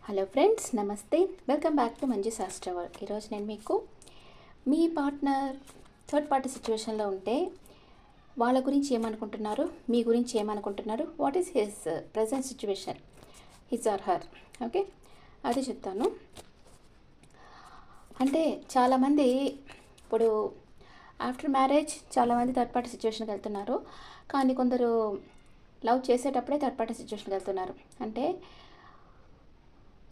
Hello friends, నమస్తే. Welcome back to Manju శాస్త్రవర్. ఈరోజు నేను మీకు మీ పార్ట్నర్ థర్డ్ పార్టీ సిచ్యువేషన్లో ఉంటే వాళ్ళ గురించి ఏమనుకుంటున్నారు, మీ గురించి ఏమనుకుంటున్నారు, what is his present situation, his or her. Okay, అది చెప్తాను. అంటే చాలామంది ఇప్పుడు ఆఫ్టర్ మ్యారేజ్ చాలామంది థర్డ్ పార్టీ సిచ్యువేషన్కి వెళ్తున్నారు. కానీ కొందరు లవ్ చేసేటప్పుడే థర్డ్ పార్టీ సిచ్యువేషన్కి వెళ్తున్నారు. అంటే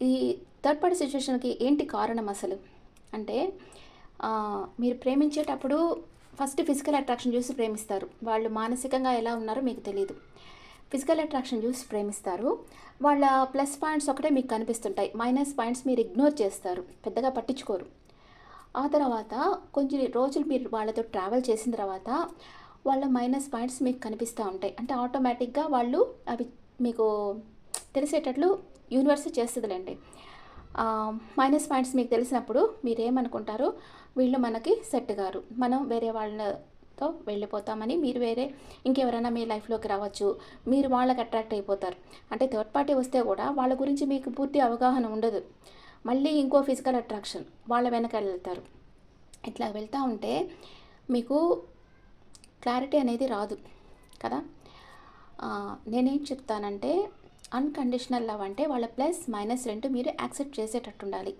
ఈ థర్డ్ పార్టీ సిచ్యువేషన్కి ఏంటి కారణం అసలు అంటే, మీరు ప్రేమించేటప్పుడు ఫస్ట్ ఫిజికల్ అట్రాక్షన్ చూసి ప్రేమిస్తారు. వాళ్ళు మానసికంగా ఎలా ఉన్నారో మీకు తెలియదు. ఫిజికల్ అట్రాక్షన్ చూసి ప్రేమిస్తారు. వాళ్ళ ప్లస్ పాయింట్స్ ఒకటే మీకు కనిపిస్తుంటాయి, మైనస్ పాయింట్స్ మీరు ఇగ్నోర్ చేస్తారు, పెద్దగా పట్టించుకోరు. ఆ తర్వాత కొంచెం రోజులు మీరు వాళ్ళతో ట్రావెల్ చేసిన తర్వాత వాళ్ళ మైనస్ పాయింట్స్ మీకు కనిపిస్తూ ఉంటాయి. అంటే ఆటోమేటిక్గా వాళ్ళు అవి మీకు తెలిసేటట్లు యూనివర్స్ చేస్తుందిలేండి. మైనస్ పాయింట్స్ మీకు తెలిసినప్పుడు మీరేమనుకుంటారు, వీళ్ళు మనకి సెట్ గారు, మనం వేరే వాళ్ళతో వెళ్ళిపోతామని, మీరు వేరే ఇంకెవరైనా మీ లైఫ్లోకి రావచ్చు, మీరు వాళ్ళకి అట్రాక్ట్ అయిపోతారు. అంటే థర్డ్ పార్టీ వస్తే కూడా వాళ్ళ గురించి మీకు పూర్తి అవగాహన ఉండదు. మళ్ళీ ఇంకో ఫిజికల్ అట్రాక్షన్ వాళ్ళ వెనక వెళ్తారు. ఇట్లా వెళ్తూ ఉంటే మీకు క్లారిటీ అనేది రాదు కదా. నేనేం చెప్తానంటే, అన్కండిషనల్ లవ్ అంటే వాళ్ళ ప్లస్ మైనస్ రెండు మీరు యాక్సెప్ట్ చేసేటట్టు ఉండాలి.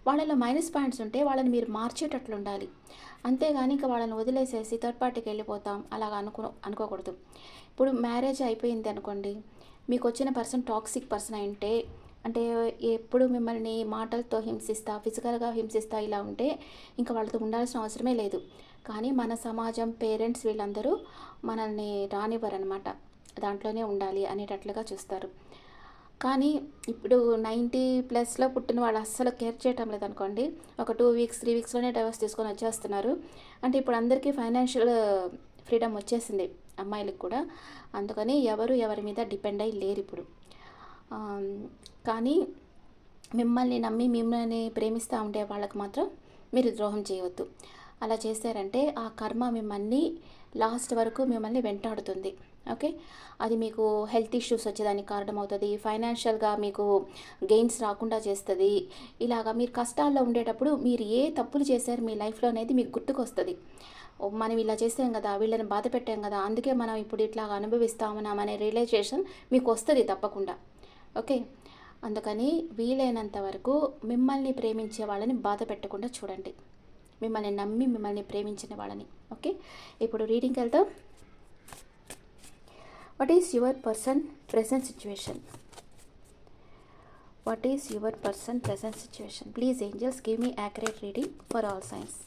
వాళ్ళలో మైనస్ పాయింట్స్ ఉంటే వాళ్ళని మీరు మార్చేటట్లు ఉండాలి. అంతేగాని ఇంకా వాళ్ళని వదిలేసేసి థర్డ్ పార్టీకి వెళ్ళిపోతాం అలాగ అనుకోకూడదు. ఇప్పుడు మ్యారేజ్ అయిపోయింది అనుకోండి, మీకు వచ్చిన పర్సన్ టాక్సిక్ పర్సన్ అంటే ఎప్పుడు మిమ్మల్ని మాటలతో హింసిస్తా, ఫిజికల్గా హింసిస్తా ఇలా ఉంటే ఇంకా వాళ్ళతో ఉండాల్సిన అవసరమే లేదు. కానీ మన సమాజం, పేరెంట్స్ వీళ్ళందరూ మనల్ని రానివ్వరనమాట, దాంట్లోనే ఉండాలి అనేటట్లుగా చూస్తారు. కానీ ఇప్పుడు 90+ పుట్టిన వాళ్ళు అస్సలు కేర్ చేయటం లేదనుకోండి, ఒక 2 వీక్స్ 3 వీక్స్లోనే డైవర్స్ తీసుకొని వచ్చేస్తున్నారు. అంటే ఇప్పుడు అందరికీ ఫైనాన్షియల్ ఫ్రీడమ్ వచ్చేసింది, అమ్మాయిలకు కూడా. అందుకని ఎవరి మీద డిపెండ్ అయ్యి లేరు ఇప్పుడు. కానీ మిమ్మల్ని ప్రేమిస్తూ ఉంటే వాళ్ళకి మాత్రం మీరు ద్రోహం చేయవద్దు. అలా చేశారంటే ఆ కర్మ మిమ్మల్ని లాస్ట్ వరకు మిమ్మల్ని వెంటాడుతుంది. ఓకే, అది మీకు హెల్త్ ఇష్యూస్ వచ్చేదానికి కారణమవుతుంది, ఫైనాన్షియల్గా మీకు గెయిన్స్ రాకుండా చేస్తుంది. ఇలాగా మీరు కష్టాల్లో ఉండేటప్పుడు మీరు ఏ తప్పులు చేశారు మీ లైఫ్లో అనేది మీకు గుర్తుకొస్తుంది. మనం ఇలా చేసాం కదా, వీళ్ళని బాధ పెట్టాం కదా, అందుకే మనం ఇప్పుడు ఇట్లా అనుభవిస్తామనే రియలైజేషన్ మీకు వస్తుంది తప్పకుండా. ఓకే, అందుకని వీలైనంత వరకు మిమ్మల్ని ప్రేమించే వాళ్ళని బాధ పెట్టకుండా చూడండి, మిమ్మల్ని నమ్మి మిమ్మల్ని ప్రేమించిన వాళ్ళని. ఓకే, ఇప్పుడు రీడింగ్కి వెళ్తాం. What is your person present situation? What is your person present situation? Please angels give me accurate reading for all science.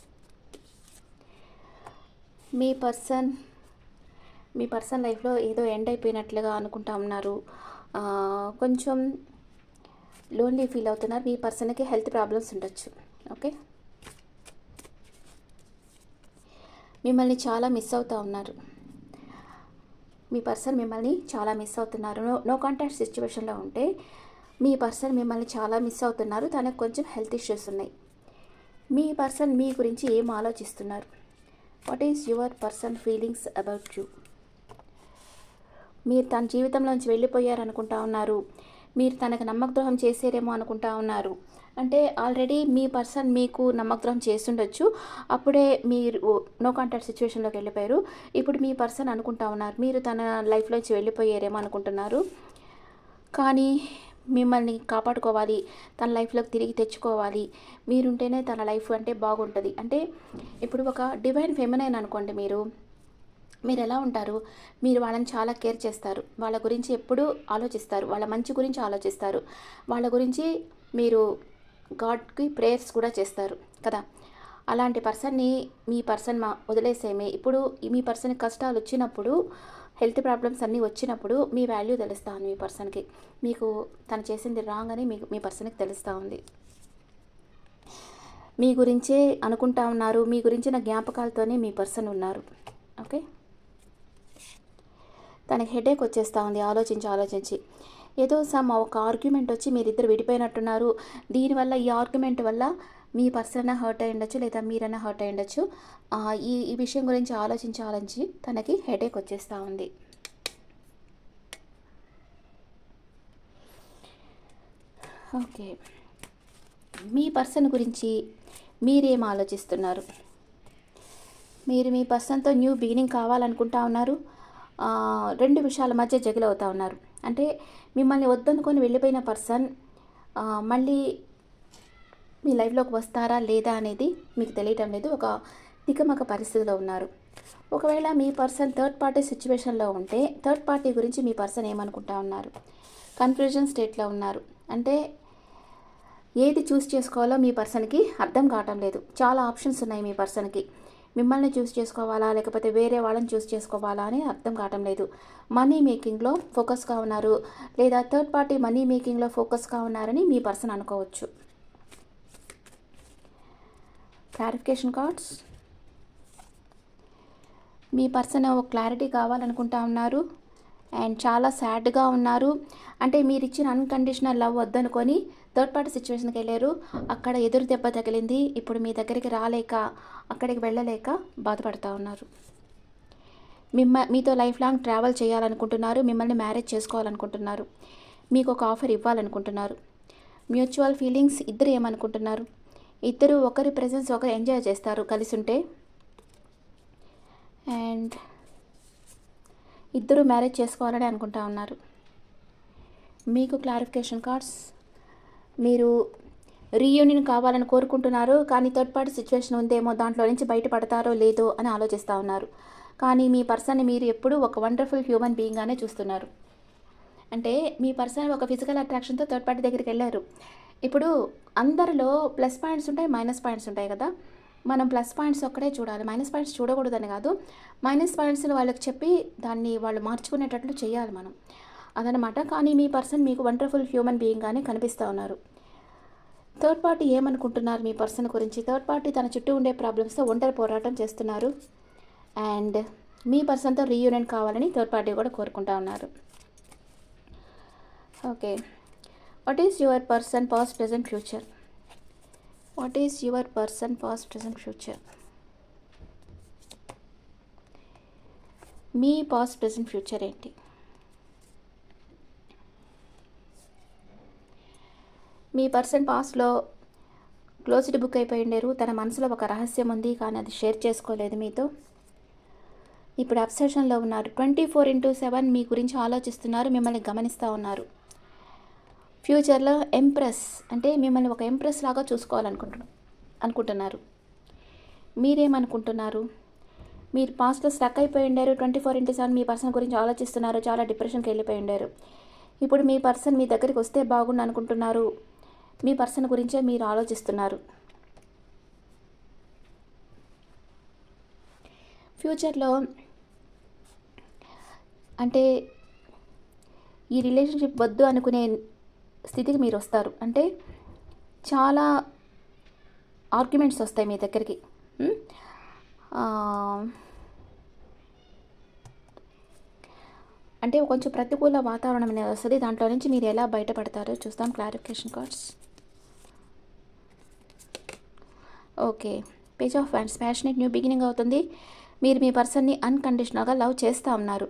Me person లైఫ్లో ఏదో ఎండ్ అయిపోయినట్లుగా అనుకుంటా ఉన్నారు. కొంచెం లోన్లీ ఫీల్ అవుతున్నారు. మీ పర్సన్కి హెల్త్ ప్రాబ్లమ్స్ ఉండొచ్చు. ఓకే, మిమ్మల్ని చాలా మిస్ అవుతూ ఉన్నారు. మీ పర్సన్ మిమ్మల్ని చాలా మిస్ అవుతున్నారు. నో కాంటాక్ట్ సిచ్యువేషన్లో ఉంటే మీ పర్సన్ మిమ్మల్ని చాలా మిస్ అవుతున్నారు. తనకు కొంచెం హెల్త్ ఇష్యూస్ ఉన్నాయి. మీ పర్సన్ మీ గురించి ఏం ఆలోచిస్తున్నారు? What is your person feelings about you? మీరు తన జీవితంలోంచి వెళ్ళిపోయారనుకుంటా ఉన్నారు. మీరు తనకు నమ్మకద్రోహం చేసేరేమో అనుకుంటా ఉన్నారు. అంటే ఆల్రెడీ మీ పర్సన్ మీకు నమ్మకద్రోహం చేస్తుండొచ్చు, అప్పుడే మీరు నో కాంటాక్ట్ సిచ్యువేషన్లోకి వెళ్ళిపోయారు. ఇప్పుడు మీ పర్సన్ అనుకుంటా ఉన్నారు మీరు తన లైఫ్లోంచి వెళ్ళిపోయారేమో అనుకుంటున్నారు. కానీ మిమ్మల్ని కాపాడుకోవాలి, తన లైఫ్లోకి తిరిగి తెచ్చుకోవాలి, మీరుంటేనే తన లైఫ్ అంటే బాగుంటుంది. అంటే ఇప్పుడు ఒక డివైన్ ఫెమినైన్ అనుకోండి, మీరు ఎలా ఉంటారు? మీరు వాళ్ళని చాలా కేర్ చేస్తారు, వాళ్ళ గురించి ఎప్పుడూ ఆలోచిస్తారు, వాళ్ళ మంచి గురించి ఆలోచిస్తారు, వాళ్ళ గురించి మీరు గాడ్కి ప్రేయర్స్ కూడా చేస్తారు కదా. అలాంటి పర్సన్ని మీ పర్సన్ వదిలేసేమే. ఇప్పుడు మీ పర్సన్ కష్టాలు వచ్చినప్పుడు, హెల్త్ ప్రాబ్లమ్స్ అన్నీ వచ్చినప్పుడు మీ వాల్యూ తెలుస్తూ ఉంది మీ పర్సన్కి. మీకు తను చేసింది రాంగ్ అని మీ పర్సన్కి తెలుస్తూ ఉంది. మీ గురించే అనుకుంటా ఉన్నారు, మీ గురించిన జ్ఞాపకాలతోనే మీ పర్సన్ ఉన్నారు. ఓకే, తనకి హెడేక్ వచ్చేస్తూ ఉంది ఆలోచించి. ఏదో ఒక ఆర్గ్యుమెంట్ వచ్చి మీరిద్దరు విడిపోయినట్టున్నారు. దీనివల్ల ఈ ఆర్గ్యుమెంట్ వల్ల మీ పర్సన్ హర్ట్ అయి ఉండొచ్చు, లేదా మీరైనా హర్ట్ అయి ఉండొచ్చు. ఈ విషయం గురించి ఆలోచించి తనకి హెడేక్ వచ్చేస్తూ ఉంది. ఓకే. మీ పర్సన్ గురించి మీరేం ఆలోచిస్తున్నారు? మీరు మీ పర్సన్‌తో న్యూ బిగినింగ్ కావాలనుకుంటా ఉన్నారు. 2 విషయాల మధ్య జగిల్ అవుతా ఉన్నారు. అంటే మిమ్మల్ని వద్దనుకొని వెళ్ళిపోయిన పర్సన్ మళ్ళీ మీ లైఫ్‌లోకి వస్తారా? లేదా? అనేది మీకు తెలియటం లేదు. ఒక తికమక పరిస్థితిలో ఉన్నారు. ఒకవేళ మీ పర్సన్ థర్డ్ పార్టీ సిట్యుయేషన్‌లో ఉంటే, థర్డ్ పార్టీ గురించి మీ పర్సన్ ఏమనుకుంటా ఉన్నారు? కన్‌ఫ్యూజన్ స్టేట్‌లో ఉన్నారు. అంటే ఏది చూస్ చేసుకోవాలో మీ పర్సన్‌కి అర్థం కావటం లేదు. చాలా ఆప్షన్స్ ఉన్నాయి మీ పర్సన్‌కి. మిమ్మల్ని చూస్ చేసుకోవాలా? లేకపోతే వేరే వాళ్ళని చూస్ చేసుకోవాలా? అని అర్థం కావటం లేదు. మనీ మేకింగ్‌లో ఫోకస్‌గా ఉన్నారు. లేదా థర్డ్ పార్టీ మనీ మేకింగ్‌లో ఫోకస్‌గా ఉన్నారని మీ పర్సన్ అనుకోవచ్చు. Clarification cards. మీ పర్సన్ క్లారిటీ కావాలనుకుంటా ఉన్నారు అండ్ చాలా సాడ్గా ఉన్నారు. అంటే మీరు ఇచ్చిన అన్కండిషనల్ లవ్ వద్దనుకొని థర్డ్ పార్టీ సిచ్యువేషన్కి వెళ్ళారు. అక్కడ ఎదురు దెబ్బ తగిలింది. ఇప్పుడు మీ దగ్గరికి రాలేక, అక్కడికి వెళ్ళలేక బాధపడుతూ ఉన్నారు. మీతో లైఫ్ లాంగ్ ట్రావెల్ చేయాలనుకుంటున్నారు. మిమ్మల్ని మ్యారేజ్ చేసుకోవాలనుకుంటున్నారు. మీకు ఒక ఆఫర్ ఇవ్వాలనుకుంటున్నారు. Mutual feelings. ఇద్దరు ఏమనుకుంటున్నారు? ఇద్దరు ఒకరి ప్రెజెన్స్ ఒకరు ఎంజాయ్ చేస్తారు కలిసి ఉంటే. అండ్ ఇద్దరు మ్యారేజ్ చేసుకోవాలని అనుకుంటా ఉన్నారు. మీకు క్లారిఫికేషన్ కార్డ్స్. మీరు రీయూనియన్ కావాలని కోరుకుంటున్నారు. కానీ థర్డ్ పార్టీ సిచ్యువేషన్ ఉందేమో, దాంట్లో నుంచి బయటపడతారో లేదో అని ఆలోచిస్తూ ఉన్నారు. కానీ మీ పర్సన్ని మీరు ఎప్పుడూ ఒక వండర్ఫుల్ హ్యూమన్ బీయింగ్గానే చూస్తున్నారు. అంటే మీ పర్సన్ ఒక ఫిజికల్ అట్రాక్షన్తో థర్డ్ పార్టీ దగ్గరికి వెళ్ళారు. ఇప్పుడు అందరిలో ప్లస్ పాయింట్స్ ఉంటాయి, మైనస్ పాయింట్స్ ఉంటాయి కదా. మనం ప్లస్ పాయింట్స్ ఒక్కడే చూడాలి, మైనస్ పాయింట్స్ చూడకూడదని కాదు. మైనస్ పాయింట్స్ని వాళ్ళకి చెప్పి దాన్ని వాళ్ళు మార్చుకునేటట్లు చేయాలి మనం, అదనమాట. కానీ మీ పర్సన్ మీకు వండర్ఫుల్ హ్యూమన్ బీయింగ్గానే కనిపిస్తూ ఉన్నారు. థర్డ్ పార్టీ ఏమనుకుంటున్నారు మీ పర్సన్ గురించి? థర్డ్ పార్టీ తన చుట్టూ ఉండే ప్రాబ్లమ్స్తో ఒంటరి పోరాటం చేస్తున్నారు. అండ్ మీ పర్సన్తో రీయూనియన్ కావాలని థర్డ్ పార్టీ కూడా కోరుకుంటా ఉన్నారు. Okay. What is your person past present future? What is your person past present future? Me past present future ఏంటి? మీ పర్సన్ పాస్ట్లో క్లోజ్డ్ బుక్ అయిపోయి ఉండేరు. తన మనసులో ఒక రహస్యం ఉంది, కానీ అది షేర్ చేసుకోలేదు మీతో. ఇప్పుడు అబ్సెషన్లో ఉన్నారు. 24/7 మీ గురించి ఆలోచిస్తున్నారు, మిమ్మల్ని గమనిస్తూ ఉన్నారు. ఫ్యూచర్లో ఎంప్రెస్, అంటే మిమ్మల్ని ఒక ఎంప్రెస్ లాగా అనుకుంటున్నారు. మీరేమనుకుంటున్నారు? మీరు పాస్ట్లో స్టక్ అయిపోయి ఉండారు. 24/7 మీ పర్సన్ గురించి ఆలోచిస్తున్నారు. చాలా డిప్రెషన్కి వెళ్ళిపోయి ఉండారు. ఇప్పుడు మీ పర్సన్ మీ దగ్గరికి వస్తే బాగుండు అనుకుంటున్నారు. మీ పర్సన్ గురించే మీరు ఆలోచిస్తున్నారు. ఫ్యూచర్లో అంటే ఈ రిలేషన్షిప్ వద్దు అనుకునే స్థితికి మీరు వస్తారు. అంటే చాలా ఆర్గ్యుమెంట్స్ వస్తాయి మీ దగ్గరికి. అంటే కొంచెం ప్రతికూల వాతావరణం అనేది వస్తుంది. దాంట్లో నుంచి మీరు ఎలా బయటపడతారో చూస్తాం. Clarification cards. Okay. Page of wands. Passionate new beginning అవుతుంది. మీరు మీ పర్సన్ని అన్కండిషనల్గా లవ్ చేస్తూ ఉన్నారు.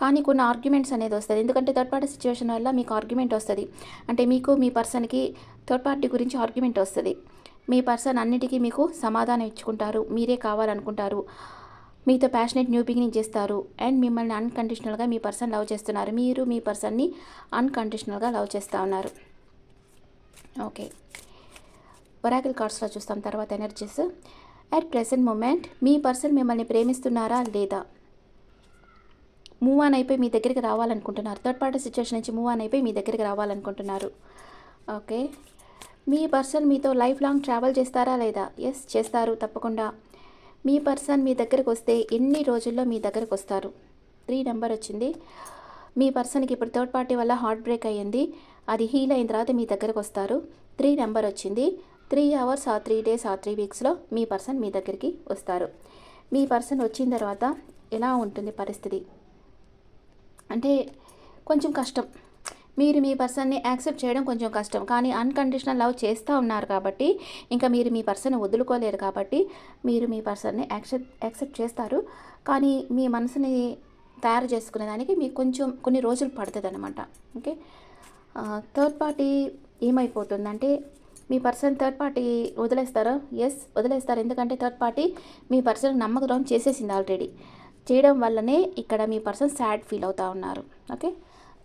కానీ కొన్ని ఆర్గ్యుమెంట్స్ అనేది వస్తుంది. ఎందుకంటే థర్డ్ పార్టీ సిచ్యువేషన్ వల్ల మీకు ఆర్గ్యుమెంట్ వస్తుంది. అంటే మీకు మీ పర్సన్కి థర్డ్ పార్టీ గురించి ఆర్గ్యుమెంట్ వస్తుంది. మీ పర్సన్ అన్నిటికీ మీకు సమాధానం ఇచ్చుకుంటారు. మీరే కావాలనుకుంటారు. మీతో ప్యాషనేట్ న్యూ బిగినింగ్ చేస్తారు. అండ్ మిమ్మల్ని అన్కండిషనల్గా మీ పర్సన్ లవ్ చేస్తున్నారు. మీరు మీ పర్సన్ని అన్కండిషనల్గా లవ్ చేస్తూ ఉన్నారు. ఓకే. ఒరాకిల్ కార్డ్స్లో చూస్తాం తర్వాత ఎనర్జీస్. అట్ ప్రెసెంట్ మూమెంట్ మీ పర్సన్ మిమ్మల్ని ప్రేమిస్తున్నారా లేదా? మూవ్ ఆన్ అయిపోయి మీ దగ్గరికి రావాలనుకుంటున్నారు. థర్డ్ పార్టీ సిచ్యువేషన్ నుంచి మూవ్ ఆన్ అయిపోయి మీ దగ్గరికి రావాలనుకుంటున్నారు. ఓకే. మీ పర్సన్ మీతో లైఫ్ లాంగ్ ట్రావెల్ చేస్తారా లేదా? ఎస్, చేస్తారు తప్పకుండా. మీ పర్సన్ మీ దగ్గరికి వస్తే ఎన్ని రోజుల్లో మీ దగ్గరికి వస్తారు? 3 నెంబర్ వచ్చింది. మీ పర్సన్కి ఇప్పుడు థర్డ్ పార్టీ వల్ల హార్ట్ బ్రేక్ అయ్యింది. అది హీల్ అయిన తర్వాత మీ దగ్గరకు వస్తారు. 3 నెంబర్ వచ్చింది. 3 hours ఆర్ 3 days ఆర్ 3 weeksలో మీ పర్సన్ మీ దగ్గరికి వస్తారు. మీ పర్సన్ వచ్చిన తర్వాత ఎలా ఉంటుంది పరిస్థితి అంటే కొంచెం కష్టం. మీరు మీ పర్సన్ని యాక్సెప్ట్ చేయడం కొంచెం కష్టం. కానీ అన్కండిషనల్ లవ్ చేస్తూ ఉన్నారు కాబట్టి, ఇంకా మీరు మీ పర్సన్ని వదులుకోలేరు కాబట్టి మీరు మీ పర్సన్ని యాక్సెప్ట్ చేస్తారు. కానీ మీ మనసుని తయారు చేసుకునేదానికి మీకు కొంచెం కొన్ని రోజులు పడుతుంది అనమాట. ఓకే. థర్డ్ పార్టీ ఏమైపోతుందంటే మీ పర్సన్ థర్డ్ పార్టీ వదిలేస్తారా? ఎస్, వదిలేస్తారు. ఎందుకంటే థర్డ్ పార్టీ మీ పర్సన్ నమ్మకం చేసేసింది ఆల్రెడీ. చేయడం వల్లనే ఇక్కడ మీ పర్సన్ సాడ్ ఫీల్ అవుతూ ఉన్నారు. ఓకే,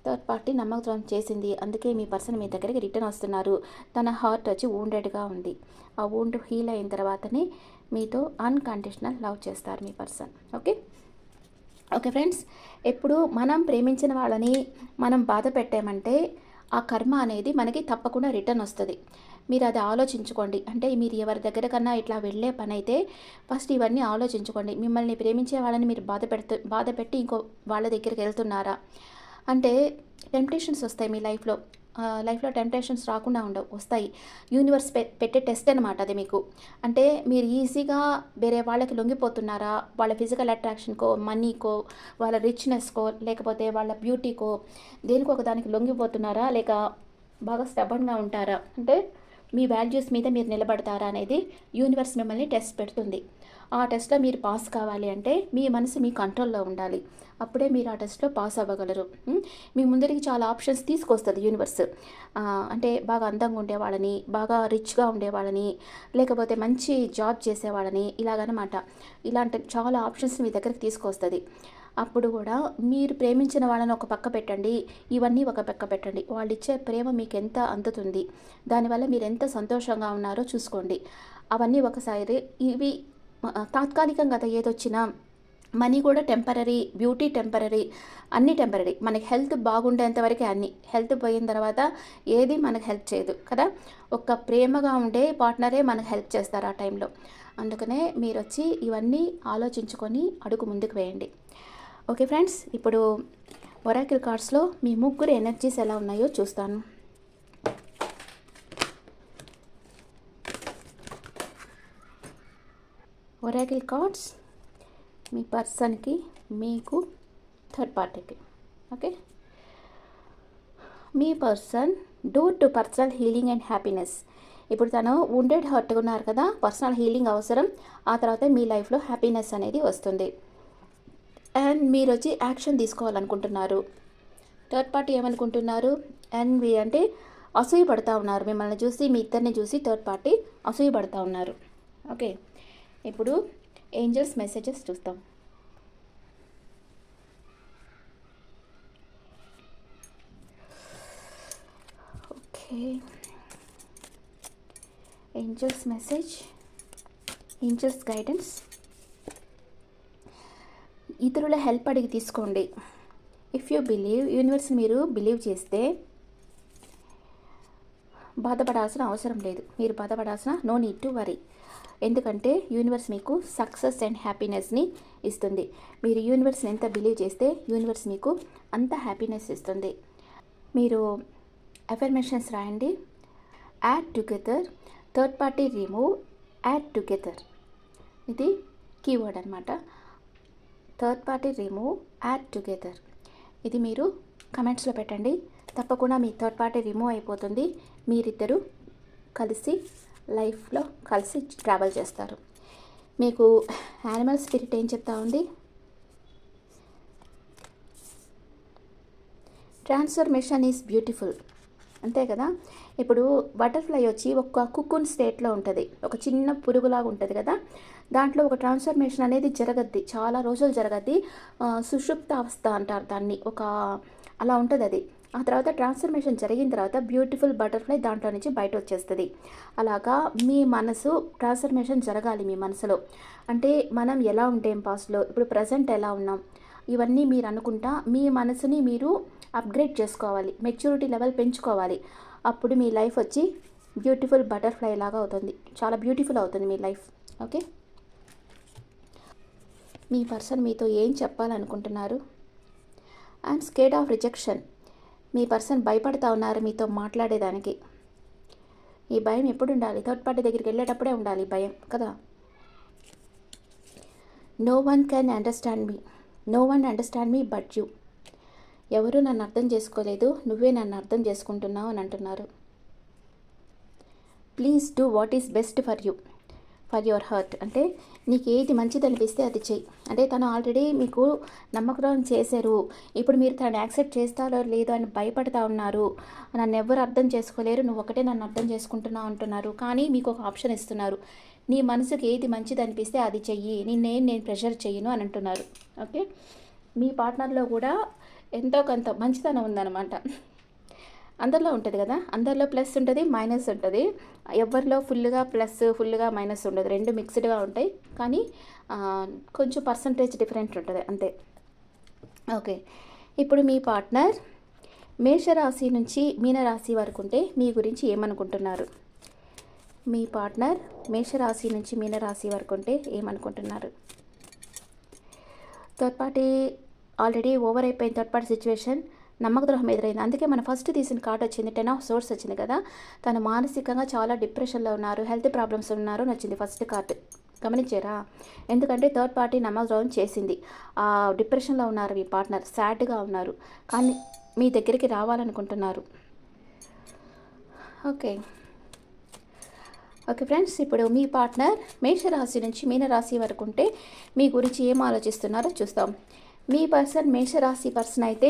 థర్డ్ పార్టీ నమ్మకం చేసింది, అందుకే మీ పర్సన్ మీ దగ్గరికి రిటర్న్ వస్తున్నారు. తన హార్ట్ వచ్చి వూండెడ్గా ఉంది. ఆ వూండ్ హీల్ అయిన తర్వాతనే మీతో అన్కండిషనల్ లవ్ చేస్తారు మీ పర్సన్. ఓకే ఓకే ఫ్రెండ్స్, ఎప్పుడు మనం ప్రేమించిన వాళ్ళని మనం బాధ పెట్టామంటే ఆ కర్మ అనేది మనకి తప్పకుండా రిటర్న్ వస్తుంది. మీరు అది ఆలోచించుకోండి. అంటే మీరు ఎవరి దగ్గర కన్నా ఇట్లా వెళ్ళే పని అయితే ఫస్ట్ ఇవన్నీ ఆలోచించుకోండి. మిమ్మల్ని ప్రేమించే వాళ్ళని మీరు బాధ పెట్టి ఇంకో వాళ్ళ దగ్గరికి వెళ్తున్నారా అంటే టెంప్టేషన్స్ వస్తాయి మీ లైఫ్లో. లైఫ్లో టెంప్టేషన్స్ రాకుండా ఉండవు, వస్తాయి. యూనివర్స్ పెట్టే టెస్ట్ అనమాట అది మీకు. అంటే మీరు ఈజీగా వేరే వాళ్ళకి లొంగిపోతున్నారా? వాళ్ళ ఫిజికల్ అట్రాక్షన్కో, మనీకో, వాళ్ళ రిచ్నెస్కో, లేకపోతే వాళ్ళ బ్యూటీకో, దేనికో ఒక దానికి లొంగిపోతున్నారా? లేక బాగా స్టబన్గా ఉంటారా? అంటే మీ వాల్యూస్ మీద మీరు నిలబడతారా అనేది యూనివర్స్ మిమ్మల్ని టెస్ట్ పెడుతుంది. ఆ టెస్ట్లో మీరు పాస్ కావాలి అంటే మీ మనసు మీ కంట్రోల్లో ఉండాలి. అప్పుడే మీరు ఆ టెస్ట్లో పాస్ అవ్వగలరు. మీ ముందరికి చాలా ఆప్షన్స్ తీసుకొస్తుంది యూనివర్స్. అంటే బాగా అందంగా ఉండేవాళ్ళని, బాగా రిచ్గా ఉండేవాళ్ళని, లేకపోతే మంచి జాబ్ చేసేవాళ్ళని, ఇలాగనమాట. ఇలాంటి చాలా ఆప్షన్స్ మీ దగ్గరికి తీసుకొస్తుంది. అప్పుడు కూడా మీరు ప్రేమించిన వాళ్ళని ఒక పక్క పెట్టండి, ఇవన్నీ ఒక పక్క పెట్టండి. వాళ్ళు ఇచ్చే ప్రేమ మీకు ఎంత అందుతుంది, దానివల్ల మీరు ఎంత సంతోషంగా ఉన్నారో చూసుకోండి. అవన్నీ ఒకసారి. ఇవి తాత్కాలికంగా కదా ఏదొచ్చినా. మనీ కూడా టెంపరరీ, బ్యూటీ టెంపరరీ, అన్నీ టెంపరరీ. మనకి హెల్త్ బాగుండేంతవరకే అన్నీ. హెల్త్ పోయిన తర్వాత ఏది మనకు హెల్ప్ చేయదు కదా. ఒక ప్రేమగా ఉండే పార్ట్నరే మనకు హెల్ప్ చేస్తారు ఆ టైంలో. అందుకనే మీరు వచ్చి ఇవన్నీ ఆలోచించుకొని అడుగు ముందుకు వేయండి. ఓకే ఫ్రెండ్స్, ఇప్పుడు ఒరాకిల్ కార్డ్స్లో మీ ముగ్గురు ఎనర్జీస్ ఎలా ఉన్నాయో చూస్తాను. ఒరాకిల్ కార్డ్స్ మీ పర్సన్కి, మీకు, థర్డ్ పార్టీకి. ఓకే, మీ person door to personal healing and happiness. ఇప్పుడు తను వుండెడ్ హార్ట్గా ఉన్నారు కదా, పర్సనల్ హీలింగ్ అవసరం. ఆ తర్వాత మీ లైఫ్లో హ్యాపీనెస్ అనేది వస్తుంది. అండ్ మీరు వచ్చి యాక్షన్ తీసుకోవాలనుకుంటున్నారు. థర్డ్ పార్టీ ఏమనుకుంటున్నారు? అండ్ అంటే అసూయ పడుతూ ఉన్నారు మిమ్మల్ని చూసి, మీ ఇద్దరిని చూసి థర్డ్ పార్టీ అసూయ పడుతూ ఉన్నారు. ఓకే, ఇప్పుడు ఏంజల్స్ మెసేజెస్ చూస్తాం. Okay, angels message, angels guidance. ఇతరుల హెల్ప్ అడిగి తీసుకోండి. ఇఫ్ యూ బిలీవ్, యూనివర్స్ మీరు బిలీవ్ చేస్తే బాధపడాల్సిన అవసరం లేదు. మీరు బాధపడాల్సిన నో నీడ్ టు వరీ. ఎందుకంటే యూనివర్స్ మీకు సక్సెస్ అండ్ హ్యాపీనెస్ని ఇస్తుంది. మీరు యూనివర్స్ని ఎంత బిలీవ్ చేస్తే యూనివర్స్ మీకు అంత హ్యాపీనెస్ ఇస్తుంది. మీరు అఫర్మేషన్స్ రాయండి. Add together, third party remove, add together. ఇది కీవర్డ్ అనమాట. Third party remove, add together. ఇది మీరు కమెంట్స్లో పెట్టండి. తప్పకుండా మీ థర్డ్ పార్టీ రిమూవ్ అయిపోతుంది. మీరిద్దరూ కలిసి లైఫ్లో కలిసి ట్రావెల్ చేస్తారు. మీకు యానిమల్ స్పిరిట్ ఏం చెప్తా ఉంది? Transformation is beautiful. అంతే కదా. ఇప్పుడు బటర్ఫ్లై వచ్చి ఒక కుకున్ స్టేట్లో ఉంటుంది, ఒక చిన్న పురుగులాగా ఉంటుంది కదా. దాంట్లో ఒక ట్రాన్స్ఫర్మేషన్ అనేది జరగద్ది, చాలా రోజులు జరగద్ది. సుషుప్త అవస్థ అంటారు దాన్ని. అలా ఉంటుంది అది. ఆ తర్వాత ట్రాన్స్ఫర్మేషన్ జరిగిన తర్వాత బ్యూటిఫుల్ బటర్ఫ్లై దాంట్లో నుంచి బయట వచ్చేస్తుంది. అలాగా మీ మనసు ట్రాన్స్ఫర్మేషన్ జరగాలి మీ మనసులో. అంటే మనం ఎలా ఉంటాం పాస్ట్లో, ఇప్పుడు ప్రజెంట్ ఎలా ఉన్నాం, ఇవన్నీ మీరు అనుకుంటా మీ మనసుని మీరు అప్గ్రేడ్ చేసుకోవాలి, మెచ్యూరిటీ లెవెల్ పెంచుకోవాలి. అప్పుడు మీ లైఫ్ వచ్చి బ్యూటిఫుల్ బటర్ఫ్లై లాగా అవుతుంది, చాలా బ్యూటిఫుల్ అవుతుంది మీ లైఫ్. ఓకే, మీ పర్సన్ మీతో ఏం చెప్పాలనుకుంటున్నారు? I'm scared of rejection. Me person భయపడతా ఉన్నారు మీతో మాట్లాడేదానికి. ఈ భయం ఎప్పుడు ఉండాలి? థర్డ్ పార్టీ దగ్గరికి వెళ్ళేటప్పుడే ఉండాలి భయం కదా. No one can understand me, no one understand me but you. ఎవరు నన్ను అర్థం చేసుకోలేదు, నువ్వే నన్ను అర్థం చేసుకుంటున్నావు అని అంటున్నారు. Please do what is best for you. For your hurt. అంటే నీకు ఏది మంచిది అనిపిస్తే అది చెయ్యి. అంటే తను ఆల్రెడీ మీకు నమ్మకం చేశారు. ఇప్పుడు మీరు తను యాక్సెప్ట్ చేస్తారో లేదో అని భయపడతా ఉన్నారు. నన్ను ఎవరు అర్థం చేసుకోలేరు, నువ్వు ఒకటే నన్ను అర్థం చేసుకుంటున్నావు అంటున్నారు. కానీ మీకు ఒక ఆప్షన్ ఇస్తున్నారు. నీ మనసుకి ఏది మంచిది అనిపిస్తే అది చెయ్యి, నేను ప్రెషర్ చెయ్యను అని అంటున్నారు. ఓకే, మీ పార్ట్నర్లో కూడా ఎంతో కొంత మంచితనం ఉందన్నమాట. అందరిలో ఉంటుంది కదా, అందరిలో ప్లస్ ఉంటుంది, మైనస్ ఉంటుంది. ఎవరిలో ఫుల్గా ప్లస్ ఫుల్గా మైనస్ ఉండదు, రెండు మిక్స్డ్గా ఉంటాయి. కానీ కొంచెం పర్సంటేజ్ డిఫరెంట్ ఉంటుంది అంతే. ఓకే, ఇప్పుడు మీ పార్ట్నర్ మేషరాశి నుంచి మీనరాశి వరకు ఉంటే మీ గురించి ఏమనుకుంటున్నారు? మీ పార్ట్నర్ మేషరాశి నుంచి మీనరాశి వరకు ఉంటే ఏమనుకుంటున్నారు? థర్డ్ పార్టీ ఆల్రెడీ ఓవర్ అయిపోయిన థర్డ్ పార్టీ సిచ్యువేషన్, నమ్మక ద్రోహం ఎదురైంది. అందుకే మన ఫస్ట్ తీసిన కార్డ్ వచ్చింది 10 ఆఫ్ సోర్స్ వచ్చింది కదా. తను మానసికంగా చాలా డిప్రెషన్లో ఉన్నారు, హెల్త్ ప్రాబ్లమ్స్ ఉన్నారు అని వచ్చింది ఫస్ట్ కార్డు. గమనించారా? ఎందుకంటే థర్డ్ పార్టీ నమ్మక ద్రోహం చేసింది. ఆ డిప్రెషన్లో ఉన్నారు మీ పార్ట్నర్, సాడ్గా ఉన్నారు, కానీ మీ దగ్గరికి రావాలనుకుంటున్నారు. ఓకే ఫ్రెండ్స్, ఇప్పుడు మీ పార్ట్నర్ మేషరాశి నుంచి మీనరాశి వరకు ఉంటే మీ గురించి ఏం ఆలోచిస్తున్నారో చూస్తాం. మీ పర్సన్ మేషరాశి పర్సన్ అయితే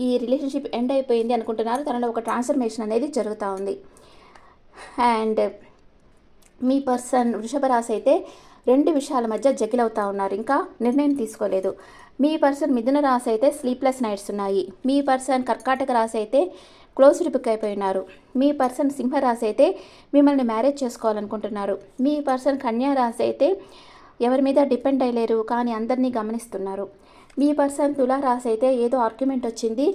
ఈ రిలేషన్షిప్ ఎండ్ అయిపోయింది అనుకుంటున్నారు. తనలో ఒక ట్రాన్స్ఫర్మేషన్ అనేది జరుగుతూ ఉంది. అండ్ మీ పర్సన్ వృషభ రాశి అయితే 2 విషయాల మధ్య జగిల్ అవుతూ ఉన్నారు, ఇంకా నిర్ణయం తీసుకోలేదు. మీ పర్సన్ మిథున రాశి అయితే స్లీప్లెస్ నైట్స్ ఉన్నాయి. మీ పర్సన్ కర్కాటక రాశి అయితే క్లోజ్డ్ బుక్ అయిపోయి ఉన్నారు. మీ పర్సన్ సింహరాశి అయితే మిమ్మల్ని మ్యారేజ్ చేసుకోవాలనుకుంటున్నారు. మీ పర్సన్ కన్యా రాశి అయితే ఎవరి మీద డిపెండ్ అయ్యలేరు, కానీ గమనిస్తున్నారు. మీ పర్సన్ తులారాశి అయితే ఏదో ఆర్గ్యుమెంట్ వచ్చింది,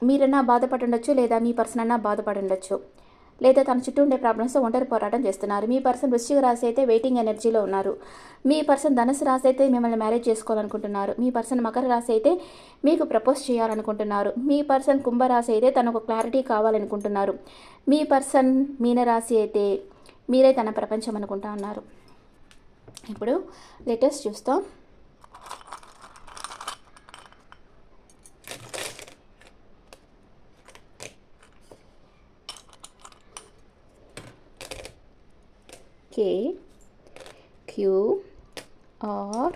మీరన్నా బాధపడి ఉండొచ్చు, లేదా మీ పర్సన్ అన్నా బాధపడి ఉండొచ్చు, లేదా తన చుట్టూ ఉండే ప్రాబ్లమ్స్తో ఒంటరి పోరాటం చేస్తున్నారు. మీ పర్సన్ వృశ్చిక రాశి అయితే వెయిటింగ్ ఎనర్జీలో ఉన్నారు. మీ పర్సన్ ధనుసు రాశి అయితే మిమ్మల్ని మ్యారేజ్ చేసుకోవాలనుకుంటున్నారు. మీ పర్సన్ మకర రాశి అయితే మీకు ప్రపోజ్ చేయాలనుకుంటున్నారు. మీ పర్సన్ కుంభరాశి అయితే తనకు క్లారిటీ కావాలనుకుంటున్నారు. మీ పర్సన్ మీనరాశి అయితే మీరే తన ప్రపంచం అనుకుంటా ఉన్నారు. ఇప్పుడు లెటర్స్ చూస్తాం. K, Q, R,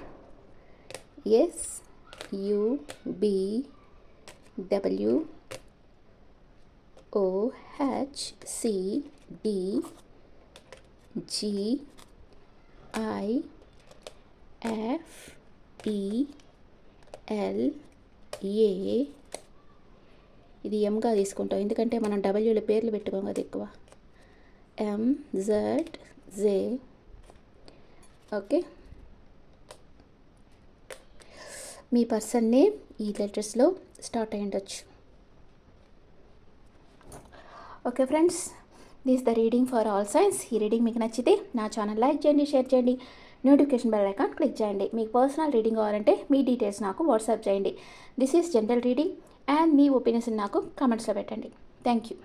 S, U, B, W, O, H, C, D, G, I, F, E, L, A. ఇది ఎంగా తీసుకుంటాం, ఎందుకంటే మనం డబ్ల్యూలో పేర్లు పెట్టుకోం కదా ఎక్కువ. M, Z, Z. ఓకే, మీ పర్సన్ నేమ్ ఈ లెటర్స్లో స్టార్ట్ అయ్యి ఉండొచ్చు. Okay friends, this the reading for all science. ఈ రీడింగ్ మీకు నచ్చితే నా ఛానల్ లైక్ చేయండి, షేర్ చేయండి, నోటిఫికేషన్ బెల్ ఐకాన్ క్లిక్ చేయండి. మీకు పర్సనల్ రీడింగ్ కావాలంటే మీ డీటెయిల్స్ నాకు వాట్సాప్ చేయండి. This is general reading and me opinions నాకు కామెంట్స్లో పెట్టండి. Thank you.